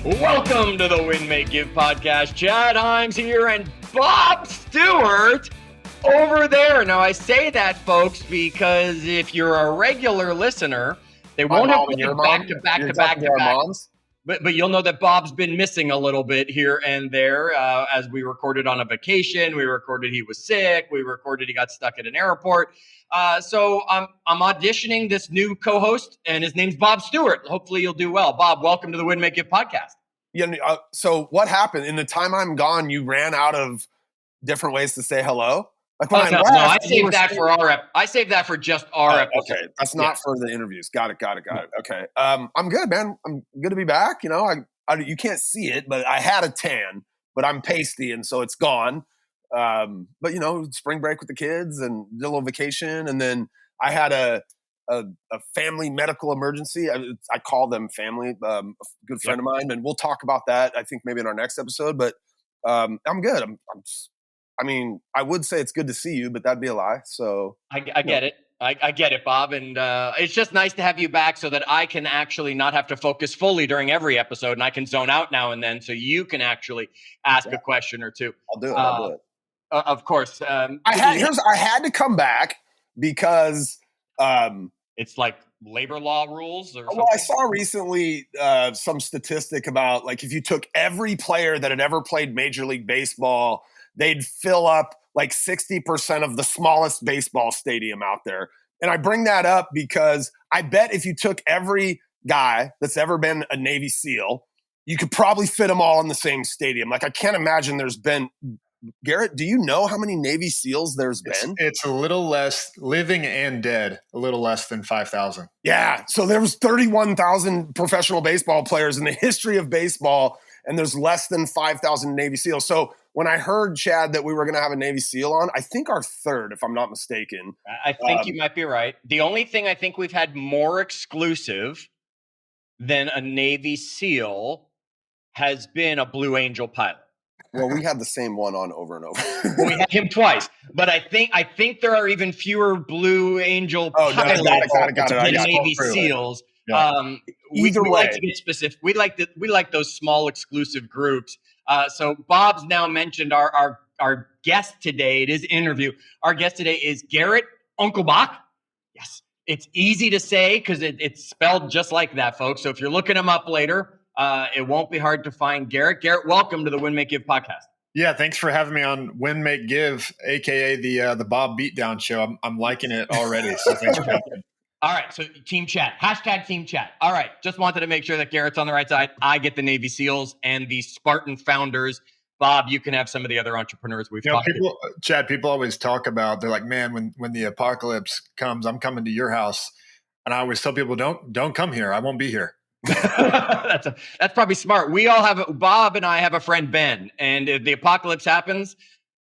Welcome to the Win, Make, Give podcast. Chad Hyams here and Bob Stewart over there. Now, I say that, folks, because if you're a regular listener, they won't have to back to back. But you'll know that Bob's been missing a little bit here and there as we recorded on a vacation. We recorded he was sick. We recorded he got stuck at an airport. So I'm auditioning this new co-host, and his name's Bob Stewart. Hopefully you'll do well. Bob, welcome to the Win, Make, Give podcast. Yeah. So what happened in the time I'm gone? You ran out of different ways to say hello. Like when I left, no, I saved that for our. I saved that for just our episode. Okay, that's not for the interviews. Got it. Okay. I'm good, man. I'm good to be back. You know, you can't see it, but I had a tan, but I'm pasty, and so it's gone. But you know, spring break with the kids and did a little vacation, and then I had a family medical emergency. I call them family. A good friend of mine, and we'll talk about that. I think maybe in our next episode. But I'm good. I mean, I would say it's good to see you, but that'd be a lie. So I get it. I get it, Bob. And it's just nice to have you back so that I can actually not have to focus fully during every episode, and I can zone out now and then so you can actually ask a question or two. I'll do it. Of course. I had to come back because it's like labor law rules or something? Well, I saw recently some statistic about like if you took every player that had ever played Major League Baseball, they'd fill up like 60% of the smallest baseball stadium out there. And I bring that up because I bet if you took every guy that's ever been a Navy SEAL, you could probably fit them all in the same stadium. Like I can't imagine there's been – Garrett, do you know how many Navy SEALs there's been? It's a little less, living and dead, a little less than 5,000. Yeah. So there was 31,000 professional baseball players in the history of baseball, and there's less than 5,000 Navy SEALs. So when I heard, Chad, that we were going to have a Navy SEAL on, I think our third, if I'm not mistaken. I think you might be right. The only thing I think we've had more exclusive than a Navy SEAL has been a Blue Angel pilot. Well, we had the same one on over and over. We had him twice, but I think there are even fewer Blue Angel pilots than Navy SEAls. Yeah. We like to get specific. We like those small exclusive groups. So Bob's now mentioned our guest today. It is interview. Our guest today is Garrett Unclebach. Yes, it's easy to say because it's spelled just like that, folks. So if you're looking him up later, it won't be hard to find Garrett. Garrett, welcome to the Win, Make, Give podcast. Yeah, thanks for having me on Win, Make, Give, aka the Bob Beatdown Show. I'm liking it already. So thanks for having me. All right, so team chat, hashtag team chat. All right, just wanted to make sure that Garrett's on the right side. I get the Navy SEALs and the Spartan founders. Bob, you can have some of the other entrepreneurs we've talked to. Chad, people always talk about, they're like, man, when the apocalypse comes, I'm coming to your house. And I always tell people, don't come here. I won't be here. That's probably smart. We all have, Bob and I have a friend, Ben, and if the apocalypse happens,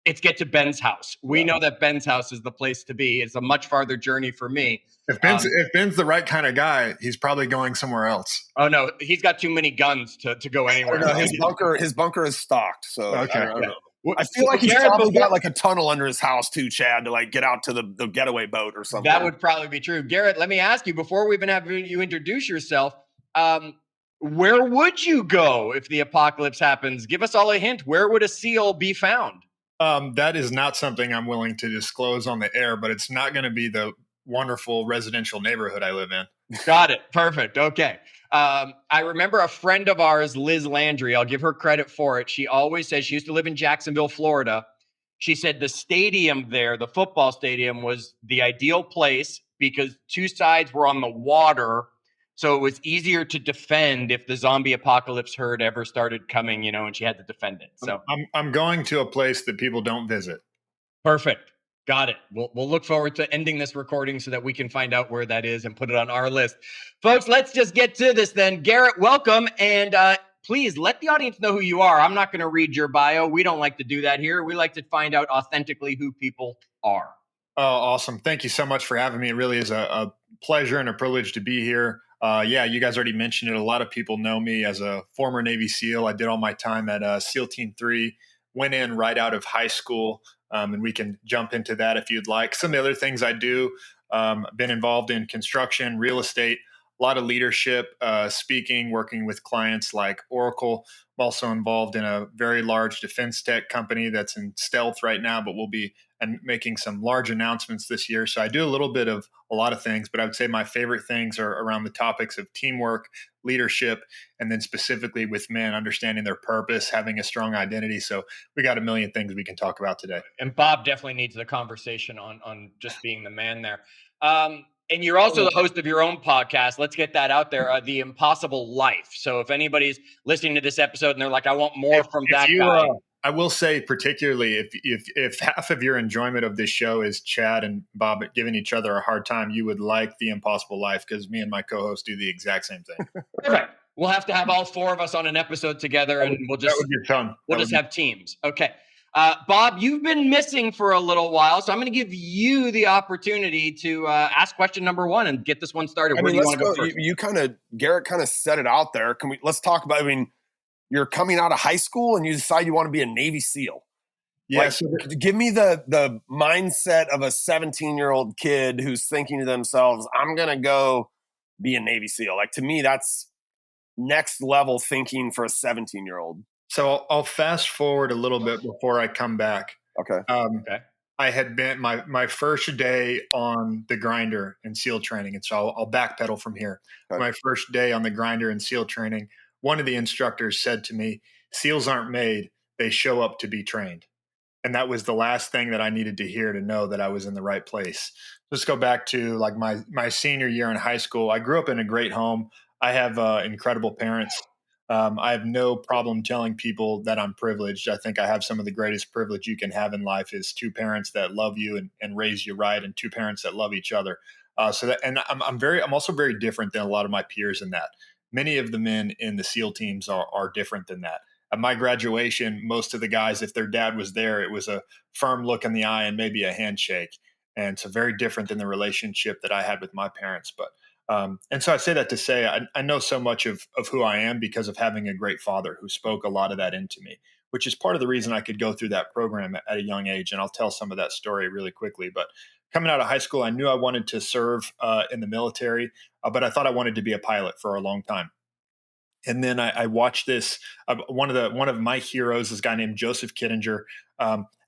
it's get to Ben's house. We know that Ben's house is the place to be. It's a much farther journey for me. If Ben's the right kind of guy, he's probably going somewhere else. Oh no, he's got too many guns to go anywhere. No, his bunker is stocked. So okay. I feel like he's probably got like a tunnel under his house too, Chad, to like get out to the getaway boat or something. That would probably be true. Garrett, let me ask you before we even have you introduce yourself. Where would you go if the apocalypse happens? Give us all a hint. Where would a SEAL be found? That is not something I'm willing to disclose on the air, but it's not going to be the wonderful residential neighborhood I live in. Got it. Perfect. Okay. I remember a friend of ours, Liz Landry. I'll give her credit for it. She always says she used to live in Jacksonville, Florida. She said the stadium there, the football stadium, was the ideal place because two sides were on the water. So it was easier to defend if the zombie apocalypse herd ever started coming, and she had to defend it. So I'm going to a place that people don't visit. Perfect. Got it. We'll look forward to ending this recording so that we can find out where that is and put it on our list. Folks, let's just get to this then. Garrett, welcome. And please let the audience know who you are. I'm not going to read your bio. We don't like to do that here. We like to find out authentically who people are. Oh, awesome. Thank you so much for having me. It really is a pleasure and a privilege to be here. You guys already mentioned it. A lot of people know me as a former Navy SEAL. I did all my time at SEAL Team 3, went in right out of high school, and we can jump into that if you'd like. Some of the other things I do, been involved in construction, real estate, a lot of leadership, speaking, working with clients like Oracle. I'm also involved in a very large defense tech company that's in stealth right now, but we'll be making some large announcements this year. So I do a little bit of a lot of things, but I would say my favorite things are around the topics of teamwork, leadership, and then specifically with men, understanding their purpose, having a strong identity. So we got a million things we can talk about today. And Bob definitely needs the conversation on just being the man there. And you're also the host of your own podcast. Let's get that out there. The Impossible Life. So if anybody's listening to this episode and they're like, I want more from that guy. I will say, particularly if half of your enjoyment of this show is Chad and Bob giving each other a hard time, you would like The Impossible Life, because me and my co-host do the exact same thing. Perfect. We'll have to have all four of us on an episode together, and we'll just have teams. Okay. Bob, you've been missing for a little while, so I'm going to give you the opportunity to ask question number one and get this one started. Where do you want to go first? Garrett kind of set it out there. Let's talk about, you're coming out of high school and you decide you want to be a Navy SEAL. Yeah. Give me the mindset of a 17-year-old kid who's thinking to themselves, I'm going to go be a Navy SEAL. To me, that's next level thinking for a 17-year-old. So I'll fast forward a little bit before I come back. Okay. Okay. I had been my first day on the grinder in SEAL training. And so I'll backpedal from here. Okay. My first day on the grinder in SEAL training, one of the instructors said to me, SEALs aren't made, they show up to be trained. And that was the last thing that I needed to hear to know that I was in the right place. Let's go back to my senior year in high school. I grew up in a great home. I have incredible parents. I have no problem telling people that I'm privileged. I think I have some of the greatest privilege you can have in life is two parents that love you and raise you right, and two parents that love each other. I'm also very different than a lot of my peers in that. Many of the men in the SEAL teams are different than that. At my graduation, most of the guys, if their dad was there, it was a firm look in the eye and maybe a handshake. And so very different than the relationship that I had with my parents. And so I say that to say I know so much of who I am because of having a great father who spoke a lot of that into me, which is part of the reason I could go through that program at a young age. And I'll tell some of that story really quickly. But coming out of high school, I knew I wanted to serve in the military, but I thought I wanted to be a pilot for a long time. And then I watched this. One of my heroes, this guy named Joseph Kittinger.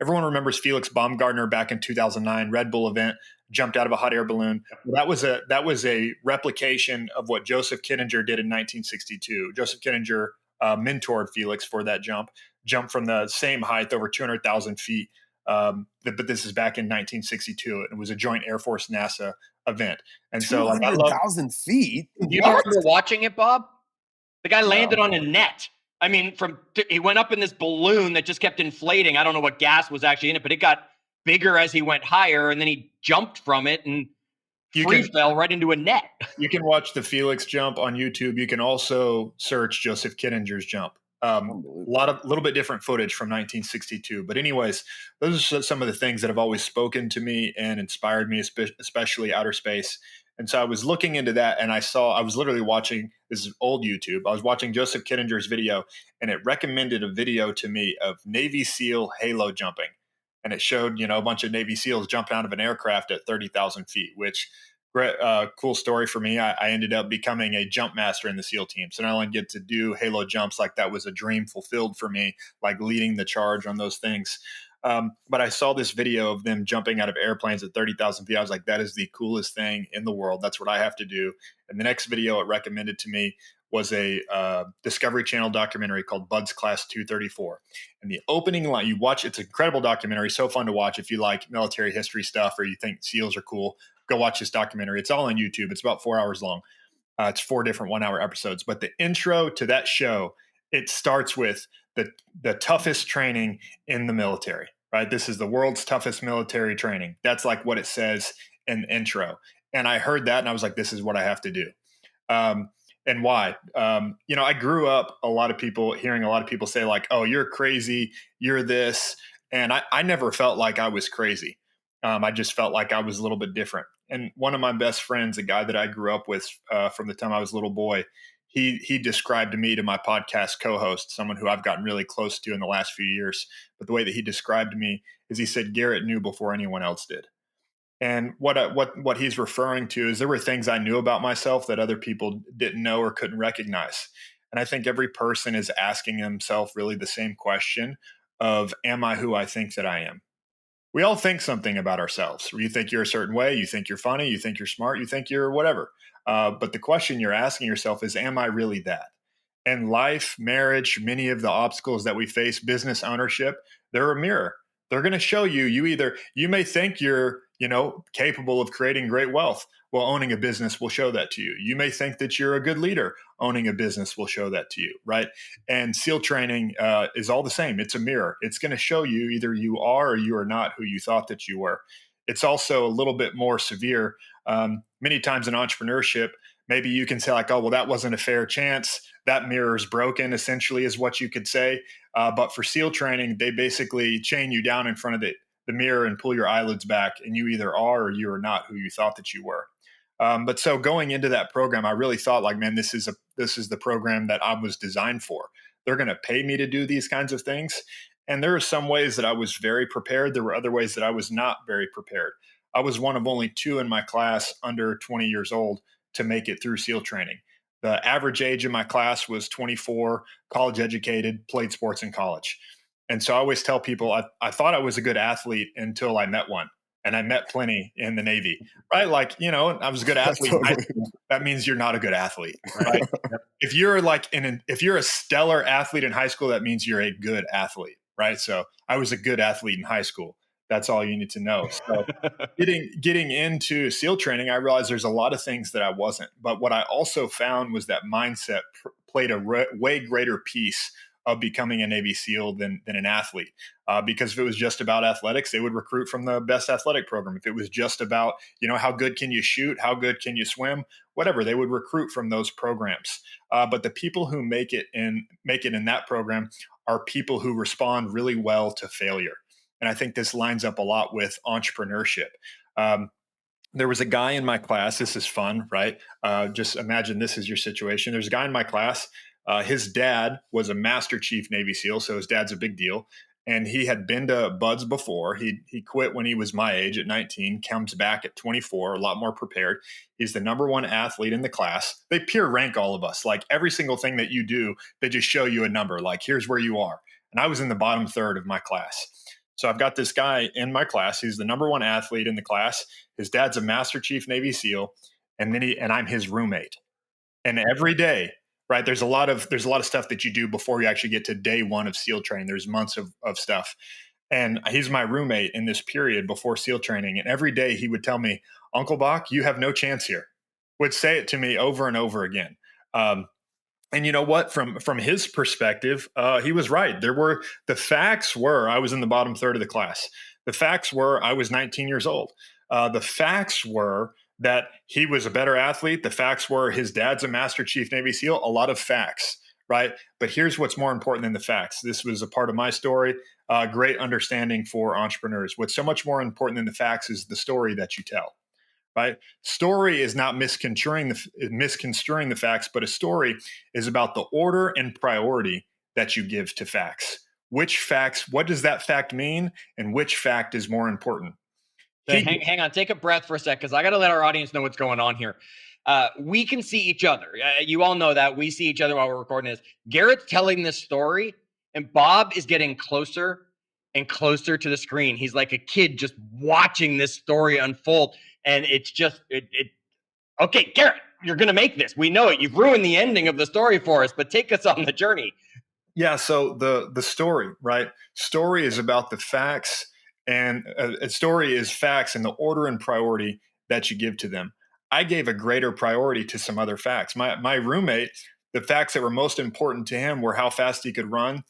Everyone remembers Felix Baumgartner back in 2009, Red Bull event, jumped out of a hot air balloon. That was a replication of what Joseph Kittinger did in 1962. Joseph Kittinger mentored Felix for that jumped from the same height over 200,000 feet. But this is back in 1962. It was a joint Air Force NASA event. And so 200,000 feet. You remember watching it, Bob? The guy landed on a net. I mean, he went up in this balloon that just kept inflating. I don't know what gas was actually in it, but it got bigger as he went higher, and then he jumped from it and fell right into a net. You can watch the Felix jump on YouTube. You can also search Joseph Kittinger's jump. A little bit different footage from 1962. But anyways, those are some of the things that have always spoken to me and inspired me, especially outer space. And so I was looking into that, and I was literally watching, this is old YouTube. I was watching Joseph Kittinger's video, and it recommended a video to me of Navy SEAL halo jumping. And it showed, a bunch of Navy SEALs jumping out of an aircraft at 30,000 feet, which cool story for me. I ended up becoming a jump master in the SEAL team. So not only get to do halo jumps, like that was a dream fulfilled for me, like leading the charge on those things. But I saw this video of them jumping out of airplanes at 30,000 feet. I was like, that is the coolest thing in the world. That's what I have to do. And the next video it recommended to me was a Discovery Channel documentary called Bud's Class 234. And the opening line, it's an incredible documentary, so fun to watch if you like military history stuff or you think SEALs are cool. Go watch this documentary. It's all on YouTube. It's about 4 hours long. It's 4 different 1-hour episodes. But the intro to that show, it starts with the toughest training in the military, right? This is the world's toughest military training. That's like what it says in the intro. And I heard that and I was like, this is what I have to do. And why? I grew up hearing a lot of people say like, oh, you're crazy, you're this. And I never felt like I was crazy. I just felt like I was a little bit different. And one of my best friends, a guy that I grew up with from the time I was a little boy, he described me to my podcast co-host, someone who I've gotten really close to in the last few years. But the way that he described me is he said, Garrett knew before anyone else did. And what he's referring to is there were things I knew about myself that other people didn't know or couldn't recognize. And I think every person is asking himself really the same question of, am I who I think that I am? We all think something about ourselves. You think you're a certain way, you think you're funny, you think you're smart, you think you're whatever. But the question you're asking yourself is, am I really that? And life, marriage, many of the obstacles that we face, business ownership, they're a mirror. They're going to show you, you may think you're, capable of creating great wealth. Well, owning a business will show that to you. You may think that you're a good leader. Owning a business will show that to you, right? And SEAL training is all the same. It's a mirror. It's going to show you either you are or you are not who you thought that you were. It's also a little bit more severe. Many times in entrepreneurship, maybe you can say like, oh, well, that wasn't a fair chance. That mirror is broken, essentially, is what you could say. But for SEAL training, they basically chain you down in front of the mirror and pull your eyelids back, and you either are or you are not who you thought that you were. But so going into that program, I really thought like, man, this is the program that I was designed for. They're going to pay me to do these kinds of things. And there are some ways that I was very prepared. There were other ways that I was not very prepared. I was one of only 2 in my class under 20 years old to make it through SEAL training. The average age in my class was 24, college educated, played sports in college. And so I always tell people I thought I was a good athlete until I met one. And I met plenty in the Navy, right? Like, I was a good athlete. Totally. That means you're not a good athlete, right? If you're if you're a stellar athlete in high school, that means you're a good athlete, right? So I was a good athlete in high school. That's all you need to know. So getting into SEAL training, I realized there's a lot of things that I wasn't. But what I also found was that mindset played a way greater piece of becoming a Navy SEAL than an athlete. Because if it was just about athletics, they would recruit from the best athletic program. If it was just about, how good can you shoot, how good can you swim, whatever, they would recruit from those programs. But the people who make it in that program are people who respond really well to failure. And I think this lines up a lot with entrepreneurship. There was a guy in my class. This is fun, right? Just imagine this is your situation. There's a guy in my class. His dad was a Master Chief Navy SEAL, so his dad's a big deal. And he had been to BUD/S before. He quit when he was my age at 19, comes back at 24, a lot more prepared. He's the number 1 athlete in the class. They peer rank all of us. Like every single thing that you do, they just show you a number. Like, here's where you are. And I was in the bottom third of my class. So I've got this guy in my class. He's the number 1 athlete in the class. His dad's a Master Chief Navy SEAL, and I'm his roommate. And every day, right, there's a lot of stuff that you do before you actually get to day 1 of SEAL training. There's months of stuff. And he's my roommate in this period before SEAL training. And every day he would tell me, Unclebach, you have no chance here. Would say it to me over and over again. And you know what? From his perspective, he was right. The facts were I was in the bottom third of the class. The facts were I was 19 years old. The facts were that he was a better athlete. The facts were his dad's a Master Chief Navy SEAL. A lot of facts, right? But here's what's more important than the facts. This was a part of my story. Great understanding for entrepreneurs. What's so much more important than the facts is the story that you tell. Right? Story is not misconstruing the facts, but a story is about the order and priority that you give to facts. Which facts, what does that fact mean? And which fact is more important? Hang on, take a breath for a sec, because I got to let our audience know what's going on here. We can see each other. You all know that. We see each other while we're recording this. Garrett's telling this story, and Bob is getting closer and closer to the screen. He's like a kid just watching this story unfold. And it's just, okay, Garrett, you're going to make this. We know it. You've ruined the ending of the story for us, but take us on the journey. Yeah, so the story, right? Story is about the facts, and a story is facts and the order and priority that you give to them. I gave a greater priority to some other facts. My roommate, the facts that were most important to him were how fast he could run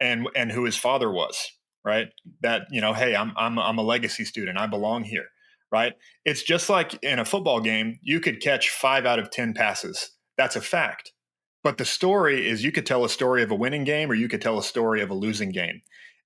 and who his father was, right? That, hey, I'm a legacy student. I belong here. Right? It's just like in a football game, you could catch 5 out of 10 passes. That's a fact. But the story is you could tell a story of a winning game or you could tell a story of a losing game.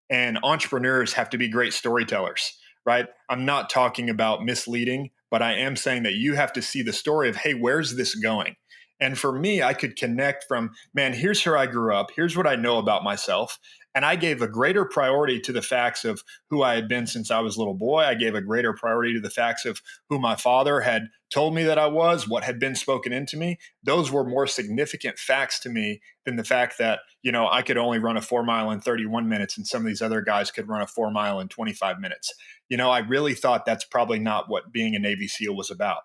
And entrepreneurs have to be great storytellers, right? I'm not talking about misleading, but I am saying that you have to see the story of, hey, where's this going? And for me, I could connect from, man, here's where I grew up. Here's what I know about myself. And I gave a greater priority to the facts of who I had been since I was a little boy. I gave a greater priority to the facts of who my father had told me that I was, what had been spoken into me. Those were more significant facts to me than the fact that, I could only run a 4 mile in 31 minutes and some of these other guys could run a 4 mile in 25 minutes. I really thought that's probably not what being a Navy SEAL was about.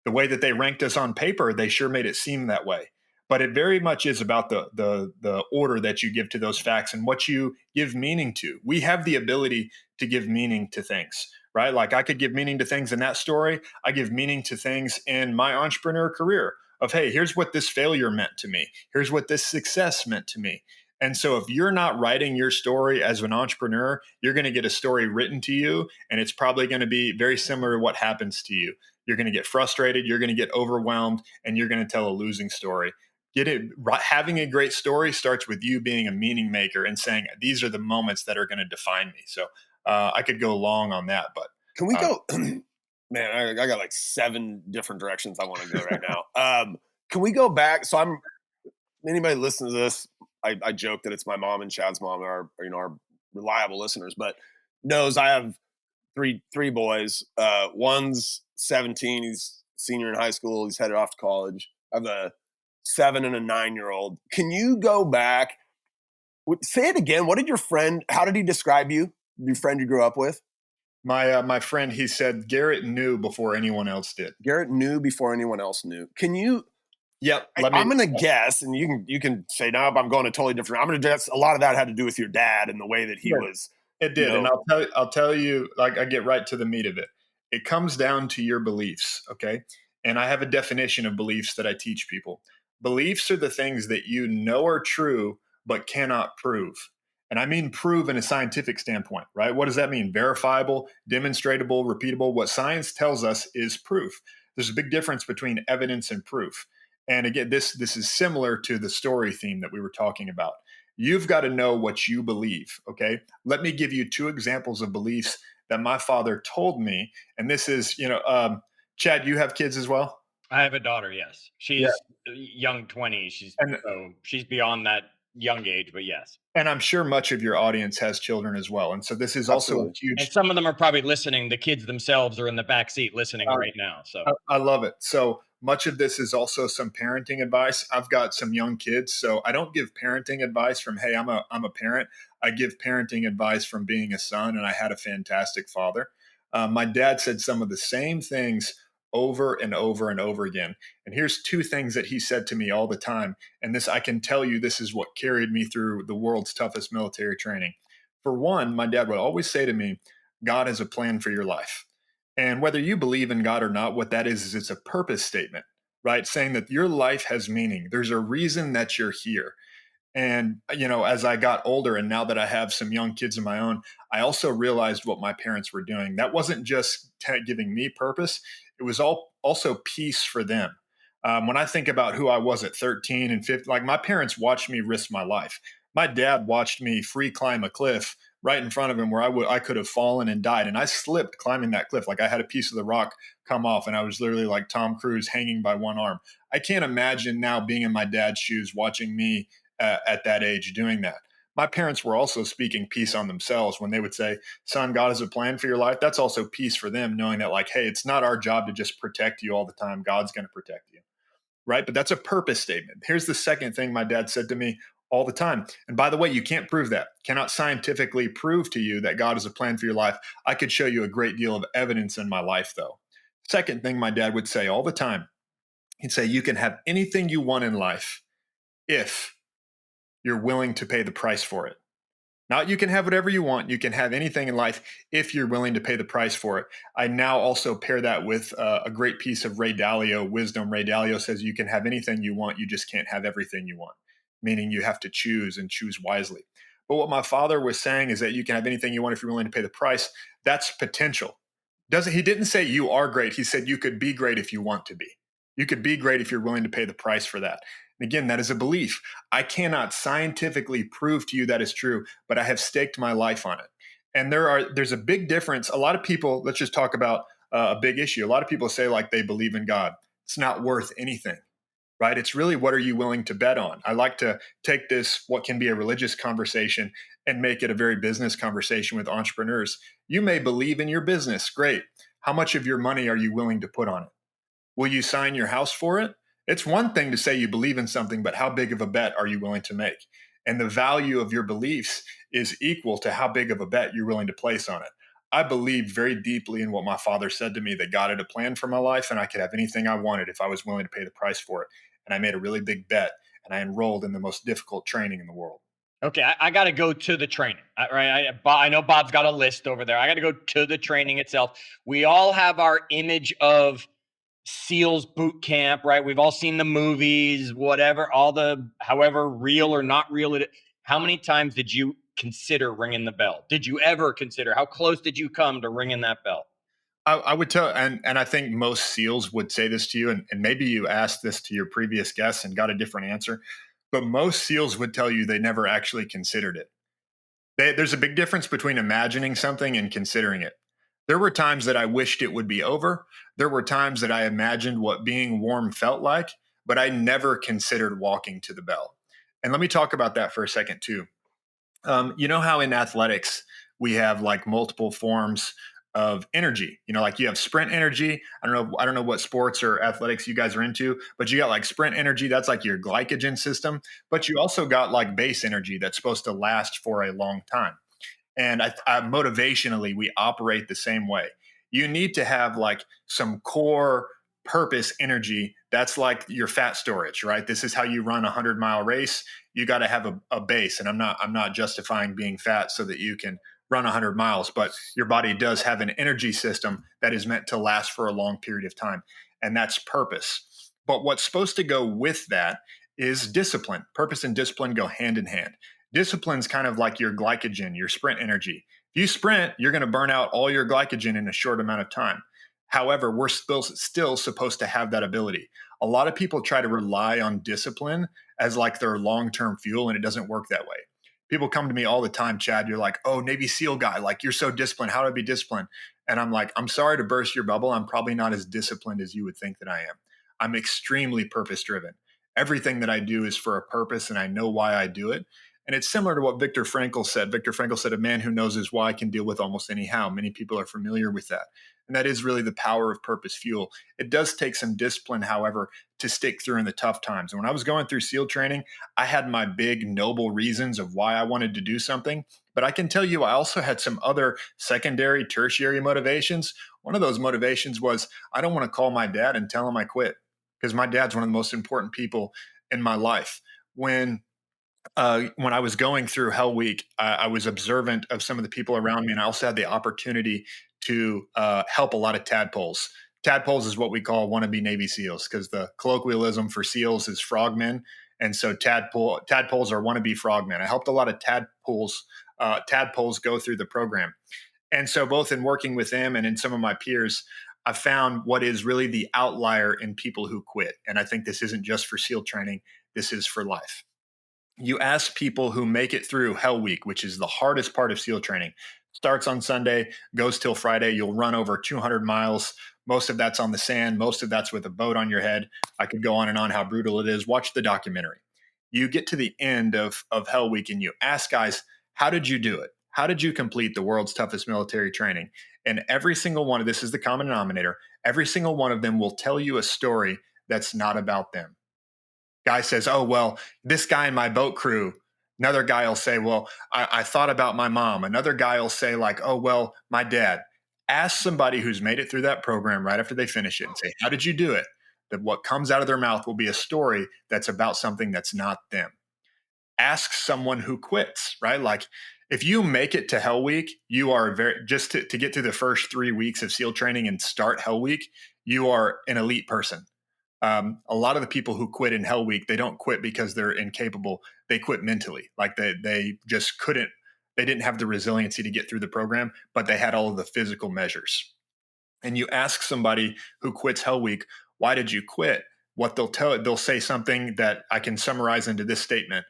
The way that they ranked us on paper, they sure made it seem that way. But it very much is about the order that you give to those facts and what you give meaning to. We have the ability to give meaning to things, right? Like I could give meaning to things in that story. I give meaning to things in my entrepreneur career of, hey, here's what this failure meant to me. Here's what this success meant to me. And so if you're not writing your story as an entrepreneur, you're going to get a story written to you, and it's probably going to be very similar to what happens to you. You're going to get frustrated, you're going to get overwhelmed, and you're going to tell a losing story. Having a great story starts with you being a meaning maker and saying, these are the moments that are going to define me. So I could go long on that, but can we go, man, I got like 7 different directions I want to go right now. Can we go back? So anybody listens to this, I joke that it's my mom and Chad's mom are our reliable listeners, but knows I have three boys. One's 17. He's senior in high school. He's headed off to college. I have a 7 and a 9-year-old. Can you go back? Say it again. How did he describe you? Your friend you grew up with? My friend, he said Garrett knew before anyone else did. Garrett knew before anyone else knew. Can you? Yep. I'm going to guess, and you can say, no, I'm going a totally different. I'm going to guess a lot of that had to do with your dad and the way that he was. It did. And I'll tell you, like I get right to the meat of it. It comes down to your beliefs. Okay. And I have a definition of beliefs that I teach people. Beliefs are the things that you know are true, but cannot prove. And I mean prove in a scientific standpoint, right? What does that mean? Verifiable, demonstratable, repeatable. What science tells us is proof. There's a big difference between evidence and proof. And again, this is similar to the story theme that we were talking about. You've got to know what you believe, okay? Let me give you 2 examples of beliefs that my father told me. And this is, Chad, you have kids as well? I have a daughter, yes. She's young 20s. She's beyond that young age, but yes. And I'm sure much of your audience has children as well. And so this is also a huge. And some of them are probably listening. The kids themselves are in the back seat listening right now. So I love it. So much of this is also some parenting advice. I've got some young kids, so I don't give parenting advice from, hey, I'm a parent. I give parenting advice from being a son, and I had a fantastic father. My dad said some of the same things over and over and over again. And here's 2 things that he said to me all the time. And this, I can tell you, this is what carried me through the world's toughest military training. For one, my dad would always say to me, God has a plan for your life. And whether you believe in God or not, what that is it's a purpose statement, right? Saying that your life has meaning. There's a reason that you're here. And, as I got older and now that I have some young kids of my own, I also realized what my parents were doing. That wasn't just giving me purpose. It was also peace for them. When I think about who I was at 13 and 15, like my parents watched me risk my life. My dad watched me free climb a cliff right in front of him where I could have fallen and died. And I slipped climbing that cliff. Like I had a piece of the rock come off and I was literally like Tom Cruise hanging by one arm. I can't imagine now being in my dad's shoes, watching me at that age doing that. My parents were also speaking peace on themselves when they would say, son, God has a plan for your life. That's also peace for them, knowing that like, hey, it's not our job to just protect you all the time. God's going to protect you. Right. But that's a purpose statement. Here's the second thing my dad said to me all the time. And by the way, you can't prove that. Cannot scientifically prove to you that God has a plan for your life. I could show you a great deal of evidence in my life, though. Second thing my dad would say all the time, he'd say, you can have anything you want in life if you're willing to pay the price for it. Not you can have whatever you want. You can have anything in life if you're willing to pay the price for it. I now also pair that with a great piece of Ray Dalio wisdom. Ray Dalio says you can have anything you want. You just can't have everything you want, meaning you have to choose and choose wisely. But what my father was saying is that you can have anything you want if you're willing to pay the price. That's potential. He didn't say you are great. He said you could be great if you want to be. You could be great if you're willing to pay the price for that. And again, that is a belief. I cannot scientifically prove to you that is true, but I have staked my life on it. And there's a big difference. A lot of people, let's just talk about a big issue. A lot of people say like they believe in God. It's not worth anything, right? It's really what are you willing to bet on? I like to take this, what can be a religious conversation, and make it a very business conversation with entrepreneurs. You may believe in your business. Great. How much of your money are you willing to put on it? Will you sign your house for it? It's one thing to say you believe in something, but how big of a bet are you willing to make? And the value of your beliefs is equal to how big of a bet you're willing to place on it. I believed very deeply in what my father said to me, that God had a plan for my life and I could have anything I wanted if I was willing to pay the price for it. And I made a really big bet, and I enrolled in the most difficult training in the world. Okay, I got to go to the training. Right, I know Bob's got a list over there. I got to go to the training itself. We all have our image of SEALs boot camp, right? We've all seen the movies, whatever, all the however real or not real it is. How many times did you consider ringing the bell? Did you ever consider? How close did you come to ringing that bell? I would tell, and I think most SEALs would say this to you, and maybe you asked this to your previous guests and got a different answer, but most SEALs would tell you they never actually considered it. There's a big difference between imagining something and considering it. There were times that I wished it would be over. There were times that I imagined what being warm felt like, but I never considered walking to the bell. And let me talk about that for a second, too. You know how in athletics we have like multiple forms of energy. You know, like you have sprint energy. I don't know what sports or athletics you guys are into, but you got like sprint energy. That's like your glycogen system. But you also got like base energy that's supposed to last for a long time. And motivationally, we operate the same way. You need to have like some core purpose energy. That's like your fat storage, right? This is how you run a 100-mile race. You got to have a base. And I'm not justifying being fat so that you can run 100 miles, but your body does have an energy system that is meant to last for a long period of time. And that's purpose. But what's supposed to go with that is discipline. Purpose and discipline go hand in hand. Discipline's kind of like your glycogen, your sprint energy. If you sprint, you're going to burn out all your glycogen in a short amount of time. However, we're still supposed to have that ability. A lot of people try to rely on discipline as like their long-term fuel, and it doesn't work that way. People come to me all the time, Chad. You're like, oh, Navy SEAL guy, like you're so disciplined. How do I be disciplined? And I'm like, I'm sorry to burst your bubble. I'm probably not as disciplined as you would think that I am. I'm extremely purpose driven. Everything that I do is for a purpose, and I know why I do it. And it's similar to what Viktor Frankl said. Viktor Frankl said, a man who knows his why can deal with almost any how. Many people are familiar with that. And that is really the power of purpose fuel. It does take some discipline, however, to stick through in the tough times. And when I was going through SEAL training, I had my big noble reasons of why I wanted to do something. But I can tell you, I also had some other secondary, tertiary motivations. One of those motivations was I don't want to call my dad and tell him I quit, because my dad's one of the most important people in my life. When I was going through Hell Week, I was observant of some of the people around me, and I also had the opportunity to help a lot of tadpoles. Tadpoles is what we call wannabe Navy SEALs, because the colloquialism for SEALs is frogmen, and so tadpoles are wannabe frogmen. I helped a lot of tadpoles go through the program, and so both in working with them and in some of my peers, I found what is really the outlier in people who quit. And I think this isn't just for SEAL training; this is for life. You ask people who make it through Hell Week, which is the hardest part of SEAL training. Starts on Sunday, goes till Friday. You'll run over 200 miles. Most of that's on the sand. Most of that's with a boat on your head. I could go on and on how brutal it is. Watch the documentary. You get to the end of Hell Week and you ask guys, how did you do it? How did you complete the world's toughest military training? And every single one of this is the common denominator. Every single one of them will tell you a story that's not about them. Guy says, oh, well, this guy in my boat crew. Another guy will say, well, I thought about my mom. Another guy will say like, oh, well, my dad. Ask somebody who's made it through that program right after they finish it and say, how did you do it? That what comes out of their mouth will be a story that's about something that's not them. Ask someone who quits, right? Like if you make it to Hell Week, you are just to get through the first 3 weeks of SEAL training and start Hell Week, you are an elite person. A lot of the people who quit in Hell Week, they don't quit because they're incapable. They quit mentally. Like they just couldn't, they didn't have the resiliency to get through the program, but they had all of the physical measures. And you ask somebody who quits Hell Week, why did you quit? What they'll say something that I can summarize into this statement.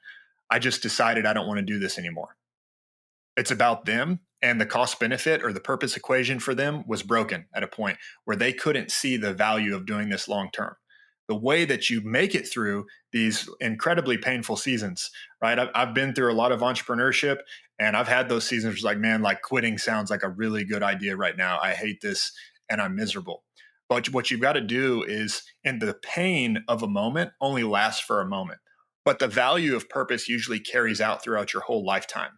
I just decided I don't want to do this anymore. It's about them, and the cost benefit or the purpose equation for them was broken at a point where they couldn't see the value of doing this long term. The way that you make it through these incredibly painful seasons, right? I've been through a lot of entrepreneurship, And I've had those seasons where it's like, man, like quitting sounds like a really good idea right now. I hate this and I'm miserable. But what you've got to do is, and the pain of a moment only lasts for a moment, but the value of purpose usually carries out throughout your whole lifetime.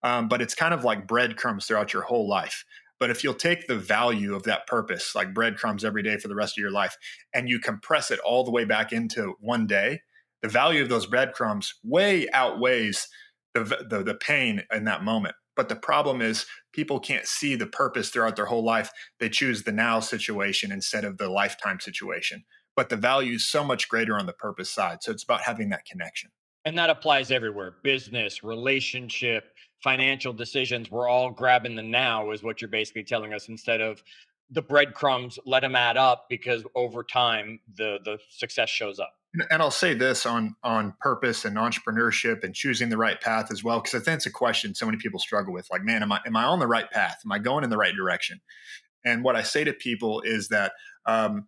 But it's kind of like breadcrumbs throughout your whole life. But if you'll take the value of that purpose, like breadcrumbs every day for the rest of your life, and you compress it all the way back into one day, the value of those breadcrumbs way outweighs the pain in that moment. But the problem is people can't see the purpose throughout their whole life. They choose the now situation instead of the lifetime situation. But the value is so much greater on the purpose side. So it's about having that connection. And that applies everywhere: business, relationship, financial decisions. We're all grabbing the now, is what you're basically telling us, instead of the breadcrumbs, let them add up, because over time, the success shows up. And I'll say this on purpose and entrepreneurship and choosing the right path as well, because I think it's a question so many people struggle with. Like, man, am I on the right path? Am I going in the right direction? And what I say to people is that um,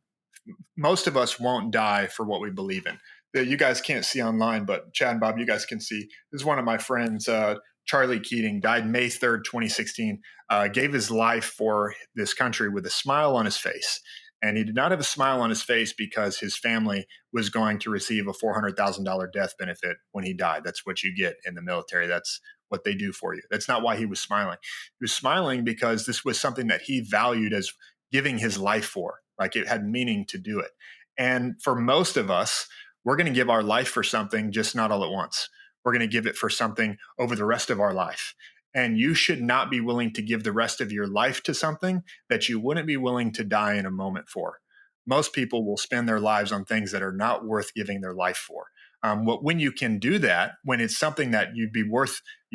most of us won't die for what we believe in. You guys can't see online, but Chad and Bob, you guys can see. This is one of my friends, Charlie Keating, died May 3rd, 2016, gave his life for this country with a smile on his face. And he did not have a smile on his face because his family was going to receive a $400,000 death benefit when he died. That's what you get in the military. That's what they do for you. That's not why he was smiling. He was smiling because this was something that he valued as giving his life for. Like, it had meaning to do it. And for most of us, we're going to give our life for something, just not all at once. We're going to give it for something over the rest of our life. And you should not be willing to give the rest of your life to something that you wouldn't be willing to die in a moment for. Most people will spend their lives on things that are not worth giving their life for. When you can do that, when it's something that you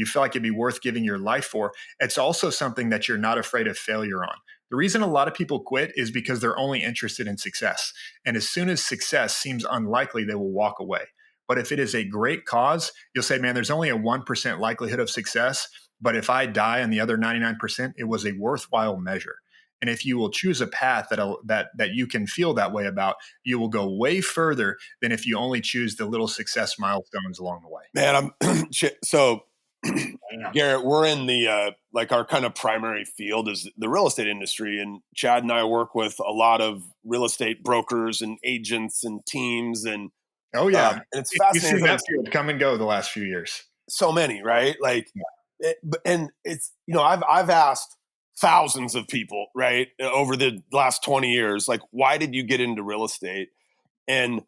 feel like it'd be worth giving your life for, it's also something that you're not afraid of failure on. The reason a lot of people quit is because they're only interested in success. And as soon as success seems unlikely, they will walk away. But if it is a great cause, you'll say, man, there's only a 1% likelihood of success. But if I die on the other 99%, it was a worthwhile measure. And if you will choose a path that you can feel that way about, you will go way further than if you only choose the little success milestones along the way. Man, I'm so Yeah. Garrett, we're in the like our kind of primary field is the real estate industry, and Chad and I work with a lot of real estate brokers and agents and teams, and Oh yeah, and it's you've fascinating. seen that field come and go the last few years. So many, right? Like, and it's I've asked thousands of people, right, over the last 20 years, like, why did you get into real estate? And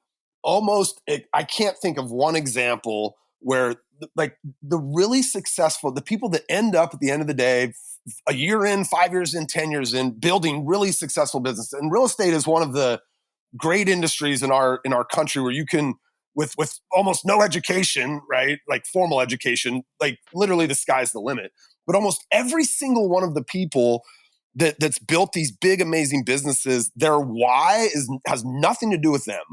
I can't think of one example where like the really successful, the people that end up at the end of the day, a year in, 5 years in, 10 years in, building really successful business. And real estate is one of the great industries in our country where you can, with almost no education, right, like formal education, like literally the sky's the limit. But almost every single one of the people that's built these big amazing businesses, their why has nothing to do with them.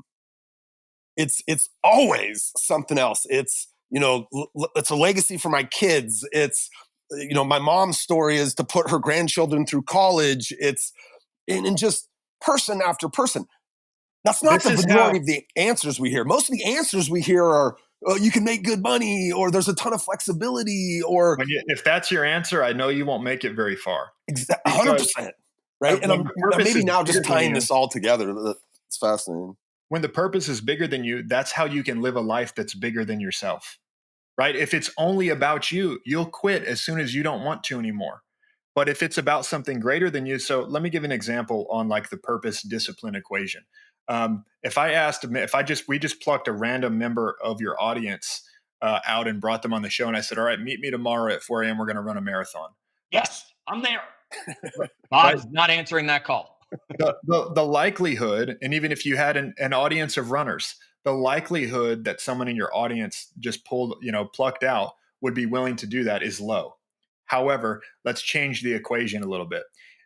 It's always something else. It's it's a legacy for my kids. It's my mom's story is to put her grandchildren through college. It's and just person after person. That's not the majority of the answers we hear. Most of the answers we hear are, oh, you can make good money, or there's a ton of flexibility, or If that's your answer, I know you won't make it very far. 100%, right? And I'm maybe now just tying this all together. It's fascinating. When the purpose is bigger than you, that's how you can live a life that's bigger than yourself, right? If it's only about you, you'll quit as soon as you don't want to anymore. But if it's about something greater than you, so let me give an example on like the purpose discipline equation. We just plucked a random member of your audience out and brought them on the show, and I said, all right, meet me tomorrow at 4 a.m. We're going to run a marathon. Yes, I'm there. Bob's not answering that call. The likelihood, and even if you had an audience of runners, the likelihood that someone in your audience just plucked out would be willing to do that is low. However, let's change the equation a little bit.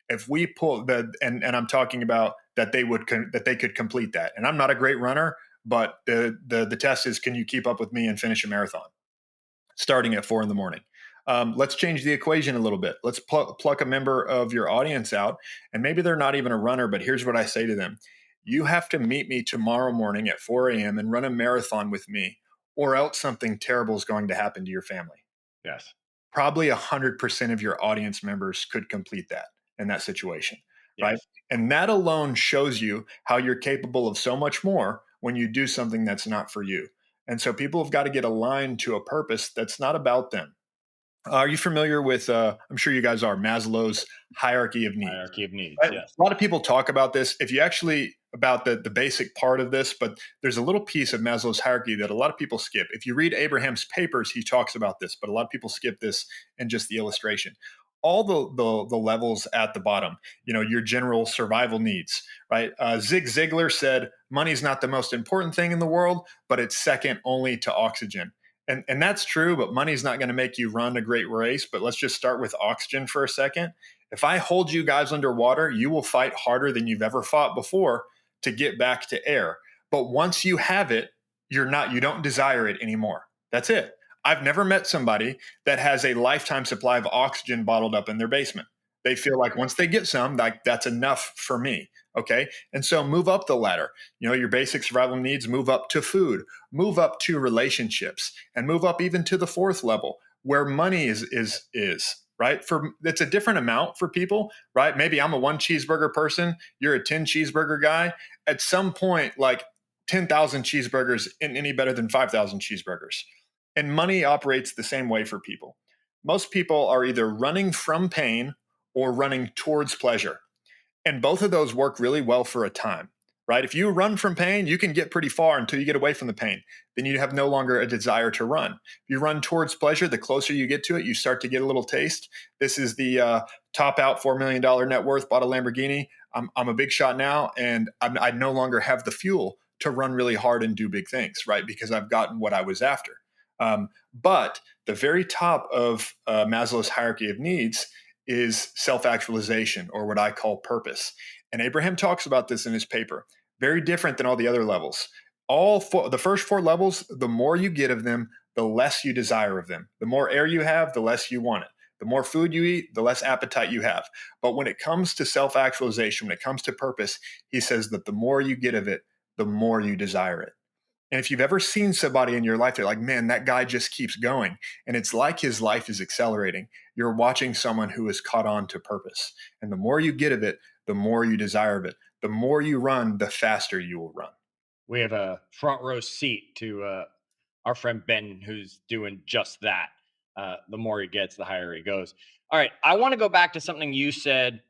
If we pull and I'm talking about that they could complete that. And I'm not a great runner, but the test is, can you keep up with me and finish a marathon starting at 4 a.m? Let's change the equation a little bit. Let's pluck a member of your audience out, and maybe they're not even a runner, but here's what I say to them. You have to meet me tomorrow morning at 4 a.m. and run a marathon with me, or else something terrible is going to happen to your family. Yes. probably 100% of your audience members could complete that in that situation, right? Yes. And that alone shows you how you're capable of so much more when you do something that's not for you. And so people have got to get aligned to a purpose that's not about them. Are you familiar with, I'm sure you guys are, Maslow's hierarchy of needs? Hierarchy of needs. Right? Yes. A lot of people talk about this. If you actually, about the basic part of this, but there's a little piece of Maslow's hierarchy that a lot of people skip. If you read Abraham's papers, he talks about this, but a lot of people skip this in just the illustration. All the levels at the bottom, your general survival needs, right? Zig Ziglar said, money's not the most important thing in the world, but it's second only to oxygen. And that's true, but money's not going to make you run a great race. But let's just start with oxygen for a second. If I hold you guys underwater, you will fight harder than you've ever fought before to get back to air. But once you have it, you don't desire it anymore. That's it. I've never met somebody that has a lifetime supply of oxygen bottled up in their basement. They feel like once they get some, like that's enough for me. Okay. And so move up the ladder. Your basic survival needs, move up to food, move up to relationships, and move up even to the fourth level where money is right. It's a different amount for people, right? Maybe I'm a 1 cheeseburger person. You're a 10 cheeseburger guy. At some point, like 10,000 cheeseburgers isn't any better than 5,000 cheeseburgers. And money operates the same way for people. Most people are either running from pain or running towards pleasure. And both of those work really well for a time, right? If you run from pain, you can get pretty far until you get away from the pain. Then you have no longer a desire to run. If you run towards pleasure, the closer you get to it, you start to get a little taste. This is the top out $4 million net worth, bought a Lamborghini. I'm a big shot now, and I no longer have the fuel to run really hard and do big things, right? Because I've gotten what I was after. But the very top of Maslow's hierarchy of needs is self-actualization, or what I call purpose. And Abraham talks about this in his paper. Very different than all the other levels. The first 4 levels, the more you get of them, the less you desire of them. The more air you have, the less you want it. The more food you eat, the less appetite you have. But when it comes to self-actualization, when it comes to purpose, he says that the more you get of it, the more you desire it. And if you've ever seen somebody in your life, they're like, man, that guy just keeps going. And it's like his life is accelerating. You're watching someone who is caught on to purpose. And the more you get of it, the more you desire of it. The more you run, the faster you will run. We have a front row seat to our friend Ben, who's doing just that. The more he gets, the higher he goes. All right. I want to go back to something you said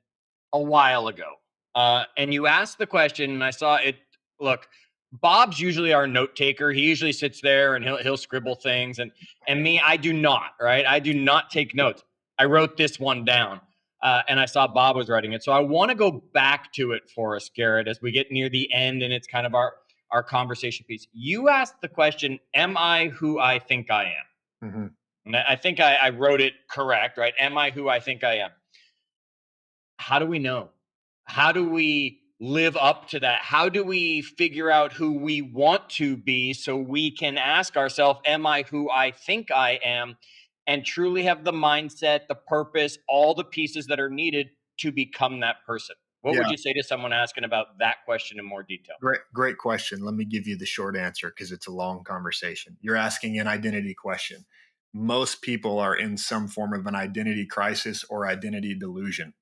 a while ago. And you asked the question, and I saw it. Look, Bob's usually our note taker. He usually sits there and he'll scribble things. And me, I do not, right? I do not take notes. I wrote this one down. And I saw Bob was writing it. So I want to go back to it for us, Garrett, as we get near the end, and it's kind of our conversation piece. You asked the question, am I who I think I am? Mm-hmm. And I think I wrote it correct, right? Am I who I think I am? How do we know? How do we live up to that? How do we figure out who we want to be so we can ask ourselves, am I who I think I am? And truly have the mindset, the purpose, all the pieces that are needed to become that person. What would Yeah. you say to someone asking about that question in more detail? Great question. Let me give you the short answer because it's a long conversation. You're asking an identity question. Most people are in some form of an identity crisis or identity delusion.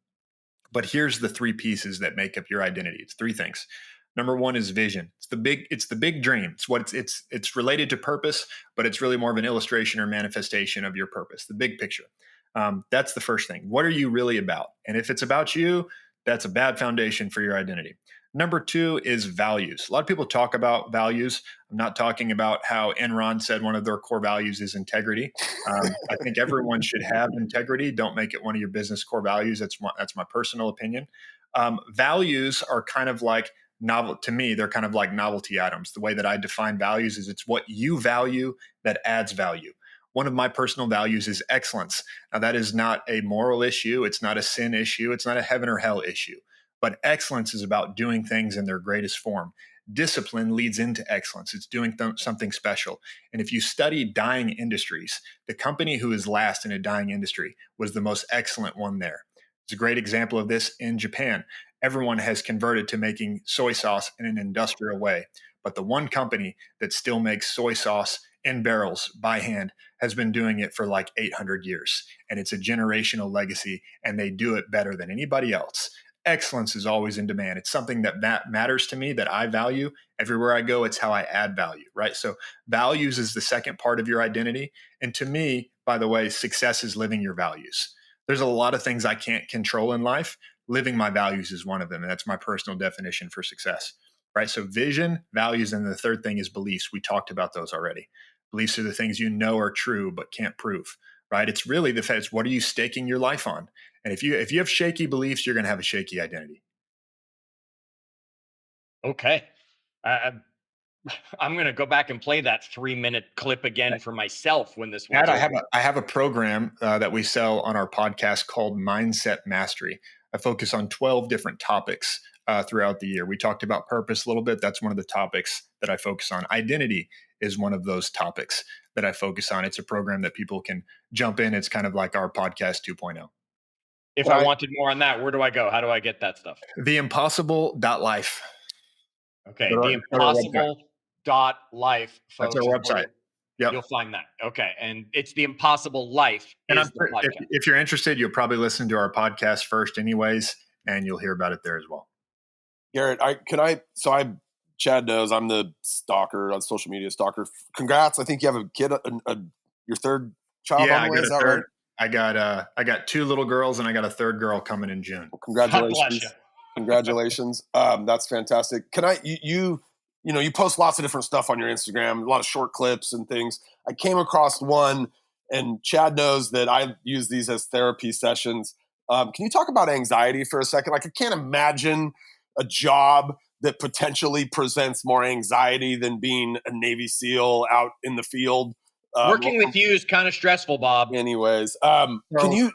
But here's the 3 pieces that make up your identity. It's 3 things. Number 1 is vision. It's the big dream. It's related to purpose, but it's really more of an illustration or manifestation of your purpose, the big picture. That's the first thing. What are you really about? And if it's about you, that's a bad foundation for your identity. Number 2 is values. A lot of people talk about values. I'm not talking about how Enron said one of their core values is integrity. I think everyone should have integrity. Don't make it one of your business core values. That's my personal opinion. Values are kind of like to me, they're kind of like novelty items. The way that I define values is it's what you value that adds value. One of my personal values is excellence. Now, that is not a moral issue. It's not a sin issue. It's not a heaven or hell issue. But excellence is about doing things in their greatest form. Discipline leads into excellence. It's doing something special. And if you study dying industries, the company who is last in a dying industry was the most excellent one there. It's a great example of this in Japan. Everyone has converted to making soy sauce in an industrial way. But the one company that still makes soy sauce in barrels by hand has been doing it for like 800 years. And it's a generational legacy, and they do it better than anybody else. Excellence is always in demand. It's something that matters to me, that I value. Everywhere I go, it's how I add value, right? So values is the second part of your identity. And to me, by the way, success is living your values. There's a lot of things I can't control in life. Living my values is one of them. And that's my personal definition for success, right? So vision, values, and the third thing is beliefs. We talked about those already. Beliefs are the things you know are true but can't prove, right? It's really the fact, what are you staking your life on? And if you have shaky beliefs, you're going to have a shaky identity. Okay. I'm going to go back and play that 3-minute clip again for myself when this one's over. I have a program that we sell on our podcast called Mindset Mastery. I focus on 12 different topics throughout the year. We talked about purpose a little bit. That's one of the topics that I focus on. Identity is one of those topics that I focus on. It's a program that people can jump in. It's kind of like our podcast 2.0. If I wanted more on that, where do I go? How do I get that stuff? Theimpossible.life. Okay. Theimpossible.life, folks. That's our website. Yep. You'll find that. Okay. And it's The Impossible Life. And if you're interested, you'll probably listen to our podcast first anyways, and you'll hear about it there as well. Garrett, Chad knows I'm the stalker on social media stalker. Congrats. I think you have a kid, your third child on the way. Is that right? I got 2 little girls, and I got a third girl coming in June. Well, congratulations. Congratulations. That's fantastic. You post lots of different stuff on your Instagram, a lot of short clips and things. I came across one, and Chad knows that I use these as therapy sessions. Can you talk about anxiety for a second? Like, I can't imagine a job that potentially presents more anxiety than being a Navy SEAL out in the field. Working with you is kind of stressful, Bob. Anyways, can you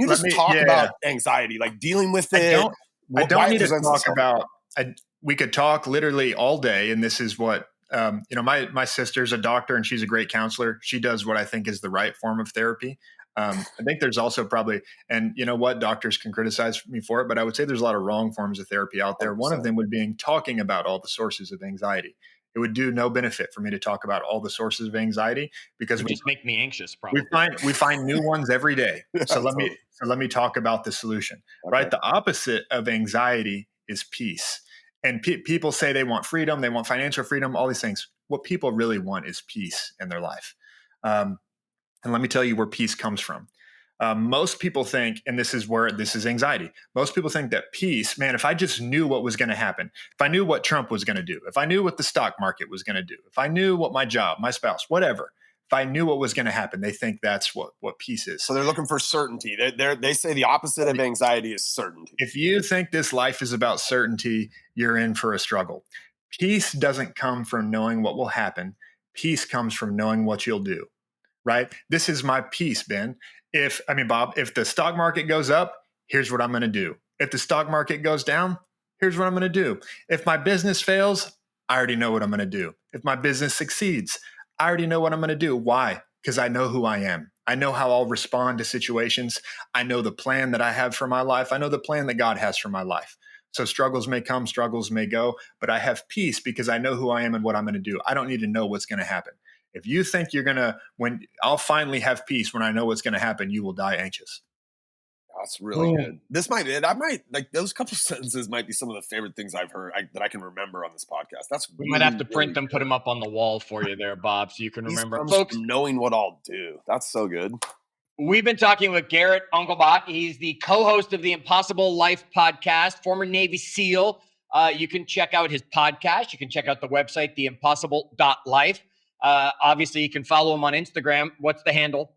just talk about anxiety, like dealing with it? I don't need to talk about. We could talk literally all day, and this is what my sister's a doctor, and she's a great counselor. She does what I think is the right form of therapy. I think there's also probably, and you know what, doctors can criticize me for it, but I would say there's a lot of wrong forms of therapy out there. 100%. One of them would be talking about all the sources of anxiety. It would do no benefit for me to talk about all the sources of anxiety, because it would just make me anxious. Probably we find new ones every day. So let me talk about the solution. Okay. Right, the opposite of anxiety is peace. And people say they want freedom, they want financial freedom, all these things. What people really want is peace in their life. And let me tell you where peace comes from. Most people think, and this is anxiety. Most people think that peace, man, if I just knew what was going to happen, if I knew what Trump was going to do, if I knew what the stock market was going to do, if I knew what my job, my spouse, whatever, if I knew what was going to happen, they think that's what peace is. So they're looking for certainty. They say the opposite of anxiety is certainty. If you think this life is about certainty, you're in for a struggle. Peace doesn't come from knowing what will happen. Peace comes from knowing what you'll do. Right? This is my peace, Ben. Bob, if the stock market goes up, here's what I'm going to do. If the stock market goes down, here's what I'm going to do. If my business fails, I already know what I'm going to do. If my business succeeds, I already know what I'm going to do. Why? Because I know who I am. I know how I'll respond to situations. I know the plan that I have for my life. I know the plan that God has for my life. So struggles may come, struggles may go, but I have peace because I know who I am and what I'm going to do. I don't need to know what's going to happen. If you think when I'll finally have peace when I know what's going to happen, you will die anxious. That's really good. I might like those couple sentences might be some of the favorite things I've heard that I can remember on this podcast. We might have to print them, put them up on the wall for you there, Bob, so you can remember. Folks, knowing what I'll do. That's so good. We've been talking with Garrett Unclebach. He's the co-host of the Impossible Life podcast, former Navy SEAL. You can check out his podcast. You can check out the website, theimpossible.life. Obviously, you can follow him on Instagram. What's the handle?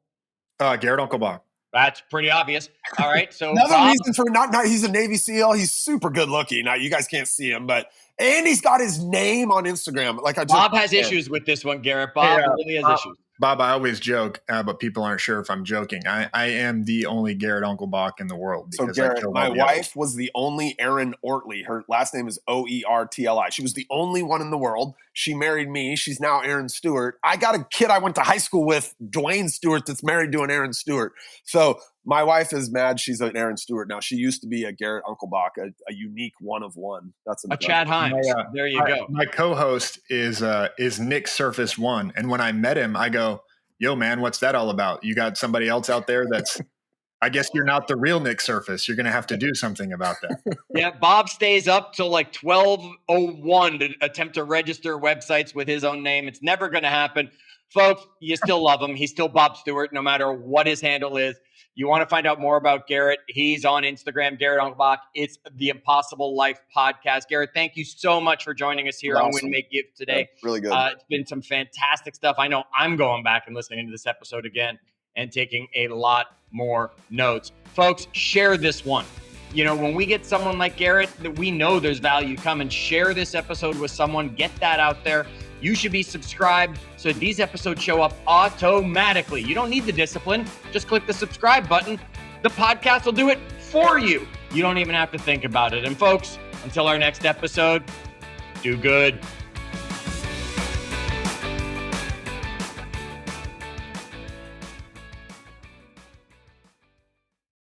Garrett Unclebach. That's pretty obvious. All right. So another reason for not he's a Navy SEAL. He's super good looking. Now you guys can't see him, and he's got his name on Instagram. Bob has issues with this one, Garrett. Bob really has issues. Bob, I always joke, but people aren't sure if I'm joking. I am the only Garrett Unclebach in the world. So Garrett, my wife was the only Erin Ortley. Her last name is Oertli. She was the only one in the world. She married me. She's now Aaron Stewart. I got a kid I went to high school with, Dwayne Stewart, that's married to an Aaron Stewart. So My wife is mad. She's an Aaron Stewart now. She used to be a Garrett Unclebach, a unique one of one. That's a Chad Hyams. There you go. My co-host is Nick Surface One, and when I met him, I go, "Yo, man, what's that all about? You got somebody else out there that's." I guess you're not the real Nick Surface. You're going to have to do something about that. Yeah, Bob stays up till like 12:01 to attempt to register websites with his own name. It's never going to happen. Folks, you still love him. He's still Bob Stewart, no matter what his handle is. You want to find out more about Garrett? He's on Instagram, Garrett Unclebach. It's the Impossible Life podcast. Garrett, thank you so much for joining us here on Win Make Give today. Yeah, really good. It's been some fantastic stuff. I know I'm going back and listening to this episode again and taking a lot more notes. Folks, share this one. You know, when we get someone like Garrett, that we know there's value coming, share this episode with someone, get that out there. You should be subscribed so these episodes show up automatically. You don't need the discipline. Just click the subscribe button. The podcast will do it for you. You don't even have to think about it. And folks, until our next episode, do good.